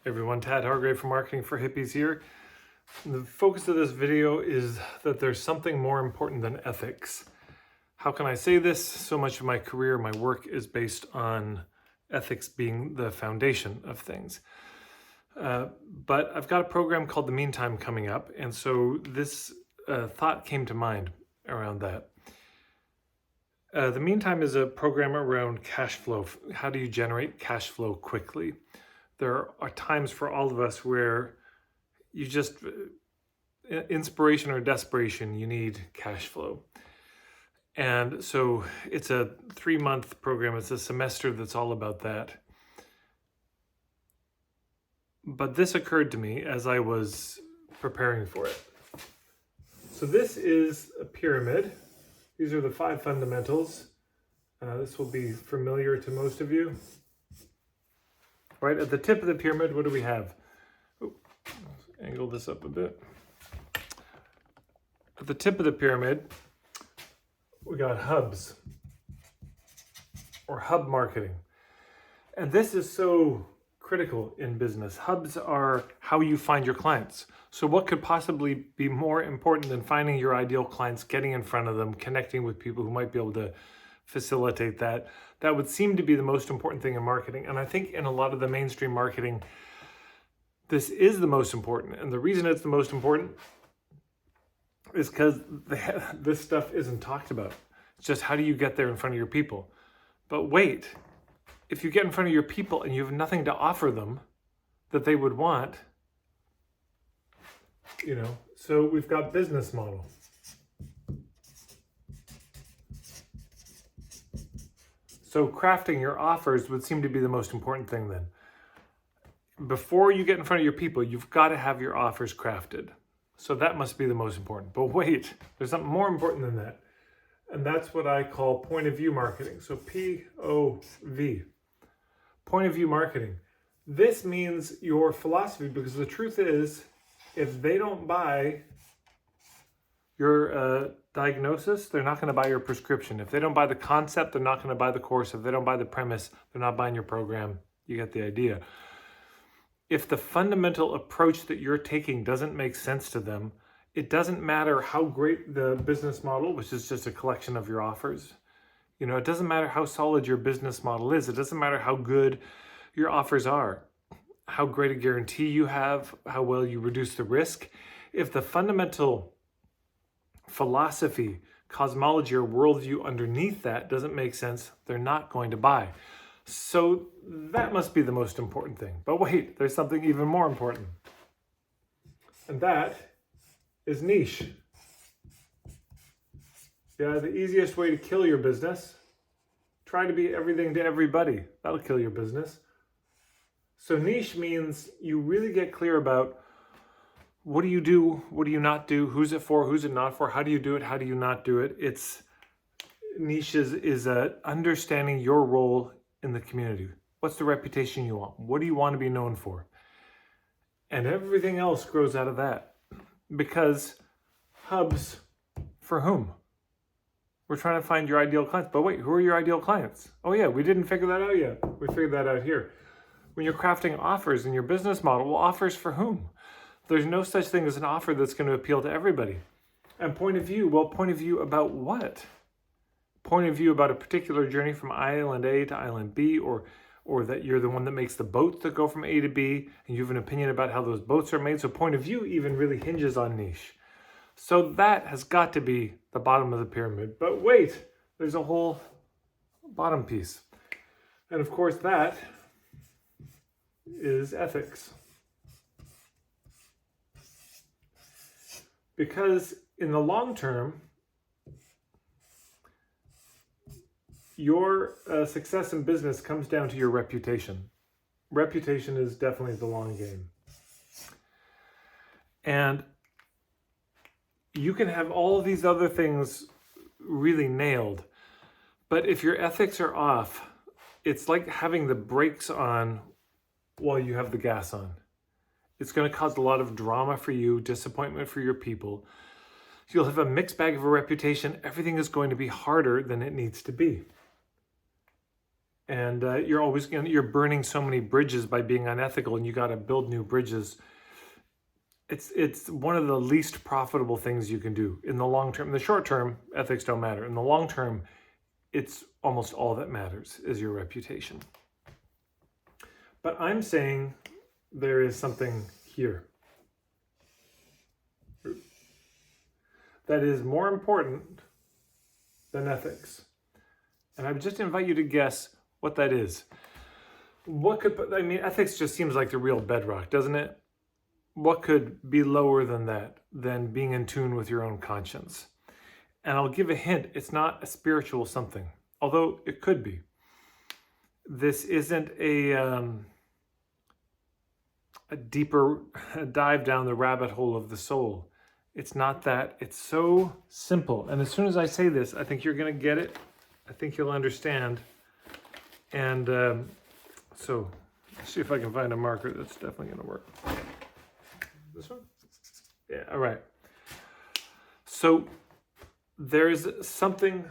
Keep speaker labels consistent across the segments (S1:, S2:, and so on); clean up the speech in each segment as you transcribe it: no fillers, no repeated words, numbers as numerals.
S1: Everyone, Tad Hargrave from Marketing for Hippies here. The focus of this video is that there's something more important than ethics. How can I say this? So much of my career, my work is based on ethics being the foundation of things. But I've got a program called The Meantime coming up, and so this thought came to mind around that. The Meantime is a program around cash flow. How do you generate cash flow quickly? There are times for all of us where you just, inspiration or desperation, you need cash flow. And so it's a 3-month program. It's a semester that's all about that. But this occurred to me as I was preparing for it. So this is a pyramid. These are the 5 fundamentals. This will be familiar to most of you. Right at the tip of the pyramid, what do we have? Oh, let's angle this up a bit. At the tip of the pyramid, we got hubs or hub marketing. And this is so critical in business. Hubs are how you find your clients. So what could possibly be more important than finding your ideal clients, getting in front of them, connecting with people who might be able to facilitate that? That would seem to be the most important thing in marketing. And I think in a lot of the mainstream marketing, this is the most important. And the reason it's the most important is because this stuff isn't talked about. It's just how do you get there in front of your people? But wait, if you get in front of your people and you have nothing to offer them that they would want, so we've got business model. So crafting your offers would seem to be the most important thing then. Before you get in front of your people, you've got to have your offers crafted. So that must be the most important. But wait, there's something more important than that. And that's what I call point of view marketing. So POV, point of view marketing. This means your philosophy, because the truth is, if they don't buy your diagnosis, they're not going to buy your prescription. If they don't buy the concept, they're not going to buy the course. If they don't buy the premise, they're not buying your program. You get the idea. If the fundamental approach that you're taking doesn't make sense to them, it doesn't matter how great the business model, which is just a collection of your offers. It doesn't matter how solid your business model is. It doesn't matter how good your offers are, how great a guarantee you have, how well you reduce the risk. If the fundamental philosophy, cosmology, or worldview underneath that doesn't make sense, they're not going to buy. So that must be the most important thing. But wait, there's something even more important. And that is niche. Yeah, the easiest way to kill your business, try to be everything to everybody. That'll kill your business. So niche means you really get clear about what do you do, what do you not do, who's it for, who's it not for, how do you do it, how do you not do it. Niche is understanding your role in the community. What's the reputation you want? What do you want to be known for? And everything else grows out of that. Because hubs, for whom? We're trying to find your ideal clients. But wait, who are your ideal clients? Oh yeah, we didn't figure that out yet. We figured that out here. When you're crafting offers in your business model, well, offers for whom? There's no such thing as an offer that's going to appeal to everybody. And point of view, well, point of view about what? Point of view about a particular journey from island A to island B, or that you're the one that makes the boats that go from A to B, and you have an opinion about how those boats are made. So point of view even really hinges on niche. So that has got to be the bottom of the pyramid. But wait, there's a whole bottom piece. And of course that is ethics. Because in the long term, your success in business comes down to your reputation. Reputation is definitely the long game. And you can have all of these other things really nailed, but if your ethics are off, it's like having the brakes on while you have the gas on. It's going to cause a lot of drama for you, disappointment for your people. You'll have a mixed bag of a reputation. Everything is going to be harder than it needs to be. And you're burning so many bridges by being unethical, and you got to build new bridges. It's one of the least profitable things you can do in the long term. In the short term, ethics don't matter. In the long term, it's almost all that matters is your reputation. But I'm saying there is something here that is more important than ethics. And I would just invite you to guess what that is. Ethics just seems like the real bedrock, doesn't it? What could be lower than that, than being in tune with your own conscience? And I'll give a hint, it's not a spiritual something, although it could be. This isn't a deeper dive down the rabbit hole of the soul. It's not that. It's so simple. And as soon as I say this, I think you're going to get it. I think you'll understand. And so let's see if I can find a marker that's definitely going to work. This one? Yeah, all right. So there's something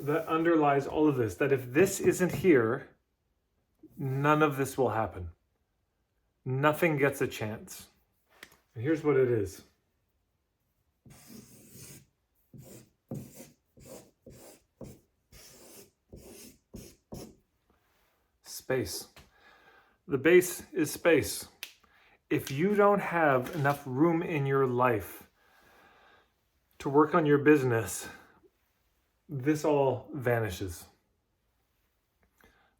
S1: that underlies all of this, that if this isn't here, none of this will happen. Nothing gets a chance. And here's what it is. Space. The base is space. If you don't have enough room in your life to work on your business, this all vanishes.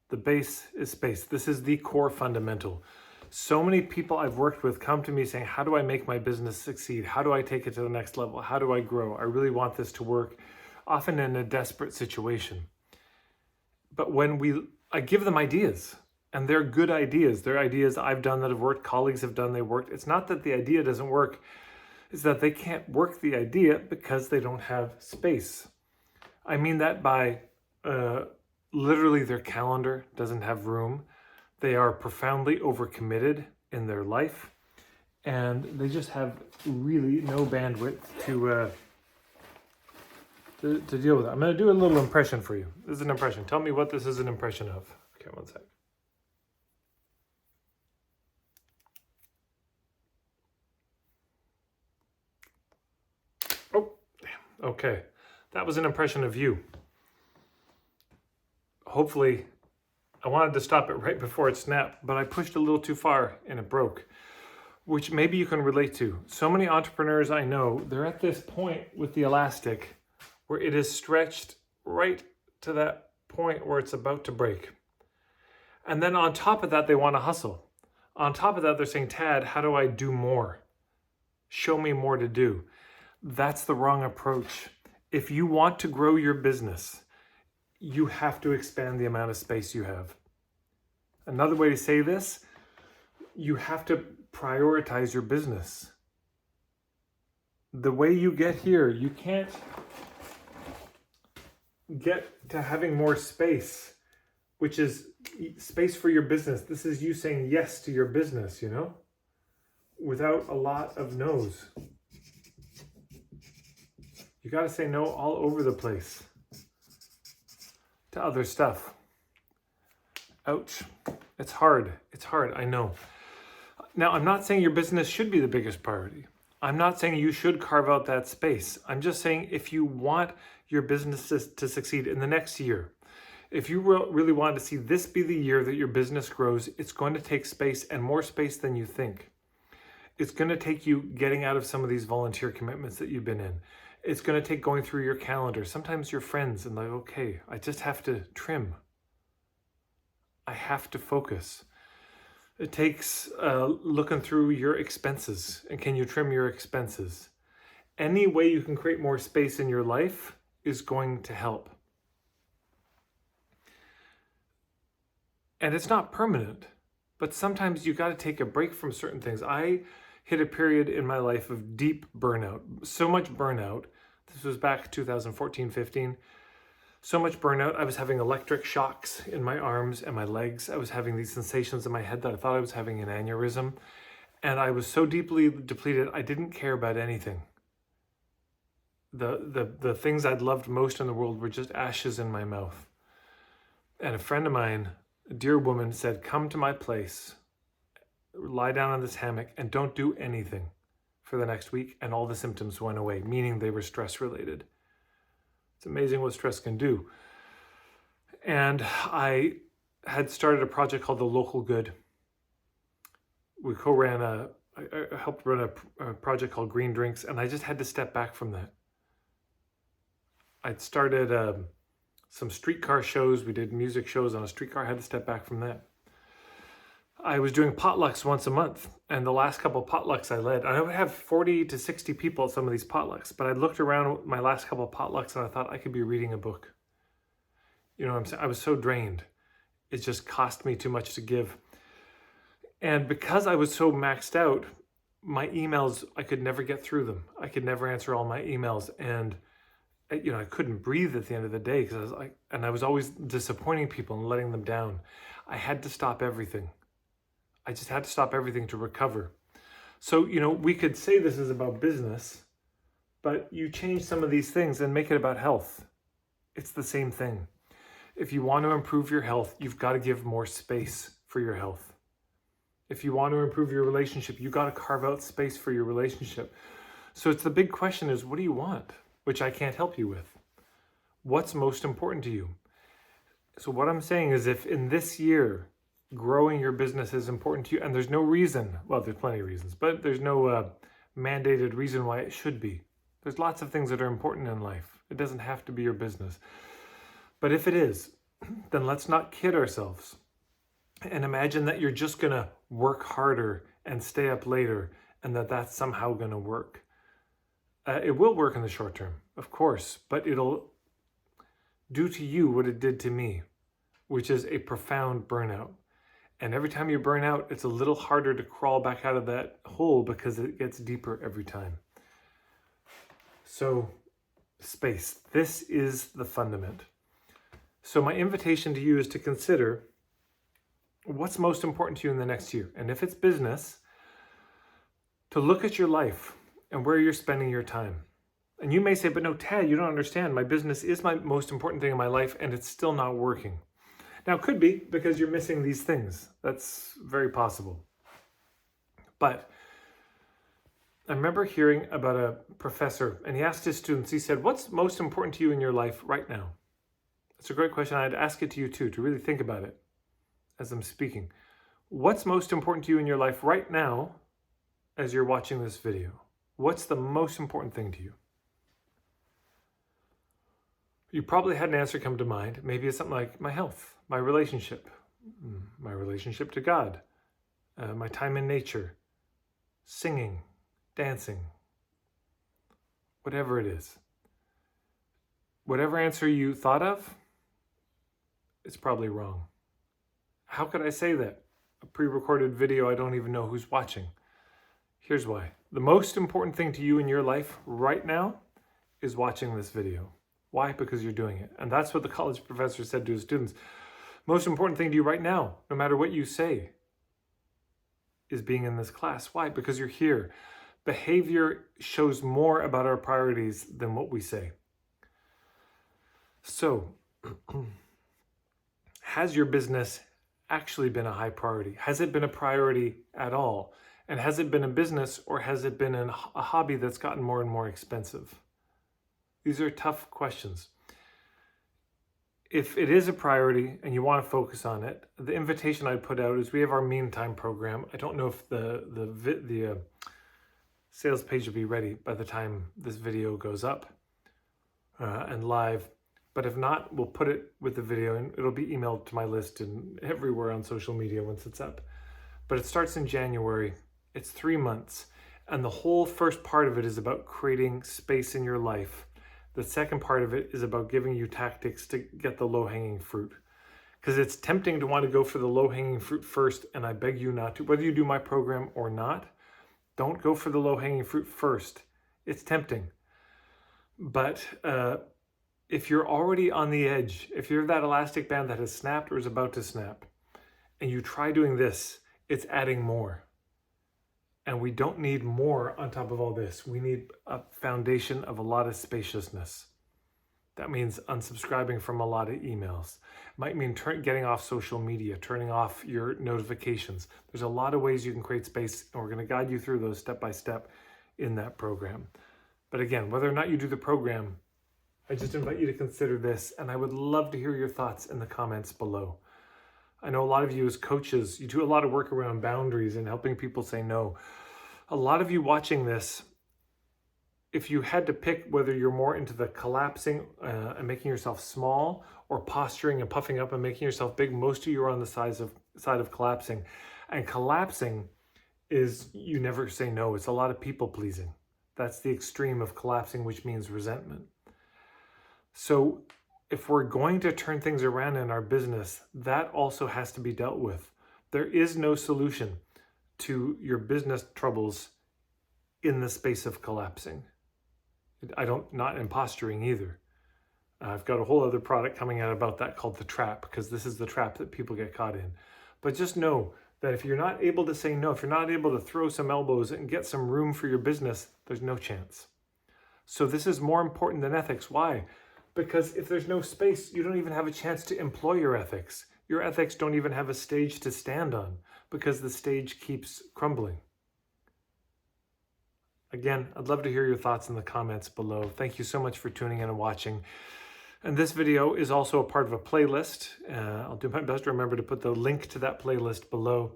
S1: The base is space. This is the core fundamental. So many people I've worked with come to me saying, how do I make my business succeed? How do I take it to the next level? How do I grow? I really want this to work, often in a desperate situation. But I give them ideas, and they're good ideas. They're ideas I've done that have worked, colleagues have done, they worked. It's not that the idea doesn't work, it's that they can't work the idea because they don't have space. I mean that by literally their calendar doesn't have room. They are profoundly overcommitted in their life, and they just have really no bandwidth to deal with it. I'm going to do a little impression for you. This is an impression. Tell me what this is an impression of. Okay, one sec. Oh, okay. That was an impression of you. Hopefully, I wanted to stop it right before it snapped, but I pushed a little too far and it broke, which maybe you can relate to. So many entrepreneurs I know, they're at this point with the elastic where it is stretched right to that point where it's about to break. And then on top of that, they want to hustle. On top of that, they're saying, Tad, how do I do more? Show me more to do. That's the wrong approach. If you want to grow your business, you have to expand the amount of space you have. Another way to say this, you have to prioritize your business. The way you get here, you can't get to having more space, which is space for your business. This is you saying yes to your business, without a lot of no's. You got to say no all over the place to other stuff. Ouch. It's hard. It's hard. I know. Now, I'm not saying your business should be the biggest priority. I'm not saying you should carve out that space. I'm just saying if you want your business to succeed in the next year, if you really want to see this be the year that your business grows, it's going to take space, and more space than you think. It's going to take you getting out of some of these volunteer commitments that you've been in. It's going to take going through your calendar, sometimes your friends, and like, okay, I just have to trim. I have to focus. It takes looking through your expenses, and can you trim your expenses? Any way you can create more space in your life is going to help. And it's not permanent, but sometimes you got to take a break from certain things. I hit a period in my life of deep burnout, so much burnout. This was back 2014, 15. So much burnout. I was having electric shocks in my arms and my legs. I was having these sensations in my head that I thought I was having an aneurysm. And I was so deeply depleted, I didn't care about anything. The things I'd loved most in the world were just ashes in my mouth. And a friend of mine, a dear woman, said, come to my place, lie down on this hammock, and don't do anything for the next week. And all the symptoms went away, meaning they were stress related. It's amazing what stress can do. And I had started a project called The Local Good. We I helped run a project called Green Drinks, and I just had to step back from that. I'd started some streetcar shows. We did music shows on a streetcar. I had to step back from that. I was doing potlucks once a month, and the last couple of potlucks I led, and I would have 40 to 60 people at some of these potlucks, but I looked around my last couple of potlucks and I thought I could be reading a book. You know what I'm saying? I was so drained. It just cost me too much to give. And because I was so maxed out, my emails, I could never get through them. I could never answer all my emails. And I couldn't breathe at the end of the day because I was always disappointing people and letting them down. I had to stop everything. I just had to stop everything to recover. So, we could say this is about business, but you change some of these things and make it about health. It's the same thing. If you want to improve your health, you've got to give more space for your health. If you want to improve your relationship, you got to carve out space for your relationship. So it's the big question is, what do you want? Which I can't help you with. What's most important to you? So what I'm saying is, if in this year, growing your business is important to you, and there's no reason, well, there's plenty of reasons, but there's no mandated reason why it should be. There's lots of things that are important in life. It doesn't have to be your business. But if it is, then let's not kid ourselves and imagine that you're just going to work harder and stay up later and that that's somehow going to work. It will work in the short term, of course, but it'll do to you what it did to me, which is a profound burnout. And every time you burn out, it's a little harder to crawl back out of that hole because it gets deeper every time. So, space. This is the fundament. So my invitation to you is to consider what's most important to you in the next year. And if it's business, to look at your life and where you're spending your time. And you may say, but no, Tad, you don't understand. My business is my most important thing in my life and it's still not working. Now, it could be because you're missing these things. That's very possible. But I remember hearing about a professor, and he asked his students, he said, what's most important to you in your life right now? It's a great question. I'd ask it to you too, to really think about it as I'm speaking. What's most important to you in your life right now as you're watching this video? What's the most important thing to you? You probably had an answer come to mind. Maybe it's something like my health, my relationship to God, my time in nature, singing, dancing, whatever it is. Whatever answer you thought of, it's probably wrong. How could I say that? A pre-recorded video, I don't even know who's watching. Here's why. The most important thing to you in your life right now is watching this video. Why? Because you're doing it. And that's what the college professor said to his students. Most important thing to you right now, no matter what you say, is being in this class. Why? Because you're here. Behavior shows more about our priorities than what we say. So, has your business actually been a high priority? Has it been a priority at all? And has it been a business, or has it been a hobby that's gotten more and more expensive? These are tough questions. If it is a priority and you want to focus on it, the invitation I'd put out is we have our Meantime program. I don't know if the sales page will be ready by the time this video goes up and live. But if not, we'll put it with the video and it'll be emailed to my list and everywhere on social media once it's up. But it starts in January. It's 3 months. And the whole first part of it is about creating space in your life. The second part of it is about giving you tactics to get the low-hanging fruit. Because it's tempting to want to go for the low-hanging fruit first, and I beg you not to. Whether you do my program or not, don't go for the low-hanging fruit first. It's tempting. But if you're already on the edge, if you're that elastic band that has snapped or is about to snap, and you try doing this, it's adding more. And we don't need more on top of all this. We need a foundation of a lot of spaciousness. That means unsubscribing from a lot of emails. It might mean getting off social media, turning off your notifications. There's a lot of ways you can create space, and we're going to guide you through those step by step in that program. But again, whether or not you do the program, I just invite you to consider this, and I would love to hear your thoughts in the comments below. I know a lot of you as coaches, you do a lot of work around boundaries and helping people say no. A lot of you watching this, if you had to pick whether you're more into the collapsing and making yourself small, or posturing and puffing up and making yourself big, most of you are on the side of collapsing. And collapsing is you never say no. It's a lot of people pleasing. That's the extreme of collapsing, which means resentment. So if we're going to turn things around in our business, that also has to be dealt with. There is no solution to your business troubles in the space of collapsing. Not in posturing either. I've got a whole other product coming out about that called The Trap, because this is the trap that people get caught in. But just know that if you're not able to say no, if you're not able to throw some elbows and get some room for your business, there's no chance. So this is more important than ethics. Why? Because if there's no space, you don't even have a chance to employ your ethics. Your ethics don't even have a stage to stand on because the stage keeps crumbling. Again, I'd love to hear your thoughts in the comments below. Thank you so much for tuning in and watching. And this video is also a part of a playlist. I'll do my best to remember to put the link to that playlist below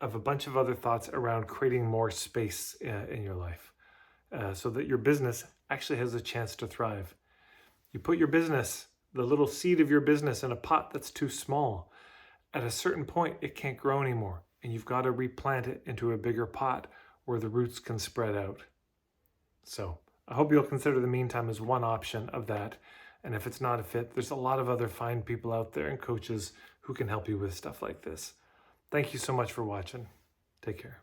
S1: of a bunch of other thoughts around creating more space in your life so that your business actually has a chance to thrive. You put your business, the little seed of your business, in a pot that's too small. At a certain point, it can't grow anymore, and you've got to replant it into a bigger pot where the roots can spread out. So I hope you'll consider the meantime as one option of that. And if it's not a fit, there's a lot of other fine people out there and coaches who can help you with stuff like this. Thank you so much for watching. Take care.